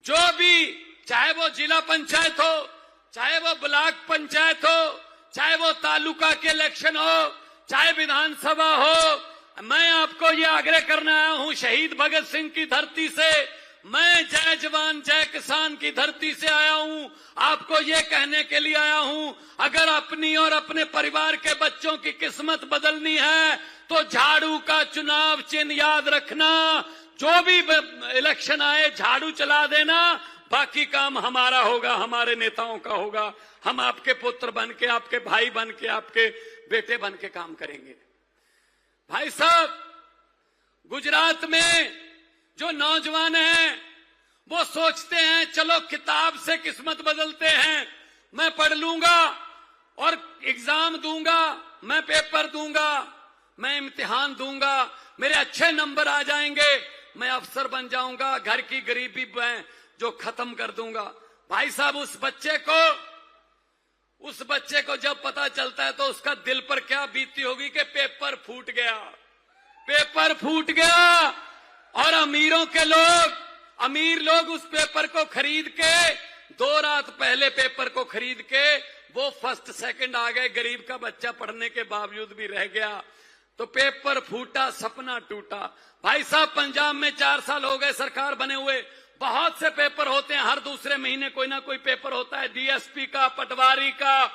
जो भी, चाहे वो जिला पंचायत हो, चाहे वो ब्लॉक पंचायत हो, चाहे वो तालुका के इलेक्शन हो, चाहे विधानसभा हो, मैं आपको ये आग्रह करने आया हूं शहीद भगत सिंह की धरती से, मैं जय जवान जय किसान की धरती से आया हूं, आपको ये कहने के लिए आया हूं, अगर अपनी और अपने परिवार के बच्चों की किस्मत बदलनी है तो झाड़ू का चुनाव चिन्ह याद रखना। जो भी इलेक्शन आए झाड़ू चला देना, बाकी काम हमारा होगा, हमारे नेताओं का होगा। हम आपके पुत्र बन के, आपके भाई बन के, आपके बेटे बन के काम करेंगे। भाई साहब, गुजरात में जो नौजवान हैं वो सोचते हैं चलो किताब से किस्मत बदलते हैं, मैं पढ़ लूंगा और एग्जाम दूंगा, मैं पेपर दूंगा, मैं इम्तिहान दूंगा, मेरे अच्छे नंबर आ जाएंगे, मैं अफसर बन जाऊंगा, घर की गरीबी मैं जो खत्म कर दूंगा। भाई साहब, उस बच्चे को जब पता चलता है तो उसका दिल पर क्या बीतती होगी कि पेपर फूट गया और अमीर लोग उस पेपर को खरीद के 2 रात पहले पेपर को खरीद के वो फर्स्ट सेकंड आ गए, गरीब का बच्चा पढ़ने के बावजूद भी रह गया। तो पेपर फूटा, सपना टूटा। भाई साहब, पंजाब में 4 साल हो गए सरकार बने हुए, बहुत से पेपर होते हैं, हर दूसरे महीने कोई ना कोई पेपर होता है, डीएसपी का, पटवारी का,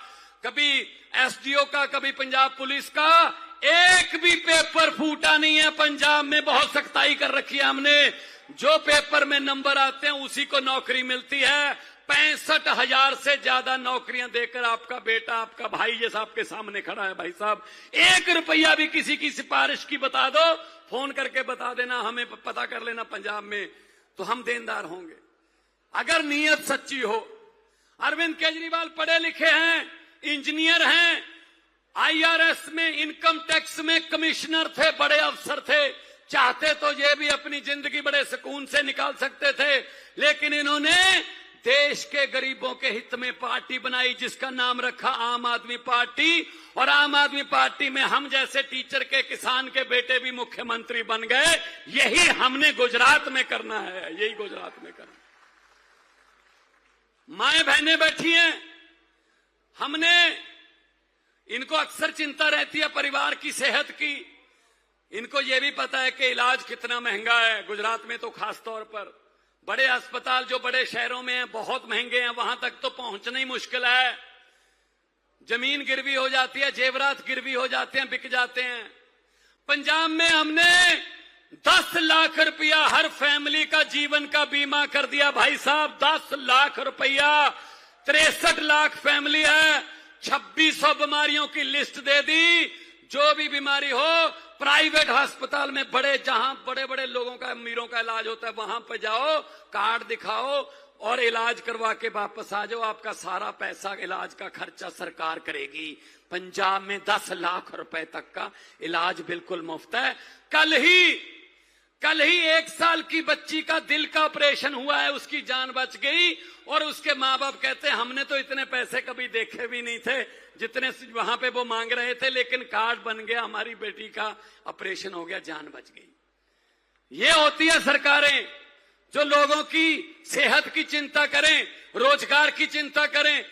कभी एसडीओ का, कभी पंजाब पुलिस का। एक भी पेपर फूटा नहीं है पंजाब में। बहुत सख्ताई कर रखी है हमने, जो पेपर में नंबर आते हैं उसी को नौकरी मिलती है। 65,000 से ज्यादा नौकरियां देकर आपका बेटा, आपका भाई जैसा आपके सामने खड़ा है। भाई साहब, 1 रुपया भी किसी की सिफारिश की बता दो, फोन करके बता देना, हमें पता कर लेना पंजाब में, तो हम देनदार होंगे अगर नीयत सच्ची हो। अरविंद केजरीवाल पढ़े लिखे हैं, इंजीनियर हैं, आईआरएस में, इनकम टैक्स में कमिश्नर थे, बड़े अफसर थे, चाहते तो ये भी अपनी जिंदगी बड़े सुकून से निकाल सकते थे, लेकिन इन्होंने देश के गरीबों के हित में पार्टी बनाई जिसका नाम रखा आम आदमी पार्टी। और आम आदमी पार्टी में हम जैसे टीचर के, किसान के बेटे भी मुख्यमंत्री बन गए। यही हमने गुजरात में करना है, यही गुजरात में करना। माएं बहनें बैठी हैं, हमने, इनको अक्सर चिंता रहती है परिवार की सेहत की, इनको यह भी पता है कि इलाज कितना महंगा है। गुजरात में तो खास तौर पर बड़े अस्पताल जो बड़े शहरों में हैं बहुत महंगे हैं, वहां तक तो पहुंचना ही मुश्किल है। जमीन गिरवी हो जाती है, जेवरात गिरवी हो जाते हैं, बिक जाते हैं। पंजाब में हमने 10 लाख रुपया हर फैमिली का जीवन का बीमा कर दिया। भाई साहब, 10 लाख रुपया, 63 लाख फैमिली है, 2600 बीमारियों की लिस्ट दे दी। जो भी बीमारी हो, प्राइवेट अस्पताल में जहां बड़े बड़े लोगों का, अमीरों का इलाज होता है, वहां पर जाओ, कार्ड दिखाओ और इलाज करवा के वापस आ जाओ, आपका सारा पैसा, इलाज का खर्चा सरकार करेगी। पंजाब में 10 लाख रुपए तक का इलाज बिल्कुल मुफ्त है। कल ही 1 साल की बच्ची का दिल का ऑपरेशन हुआ है, उसकी जान बच गई और उसके माँ बाप कहते हैं हमने तो इतने पैसे कभी देखे भी नहीं थे जितने वहां पे वो मांग रहे थे, लेकिन कार्ड बन गया, हमारी बेटी का ऑपरेशन हो गया, जान बच गई। ये होती है सरकारें जो लोगों की सेहत की चिंता करें, रोजगार की चिंता करें।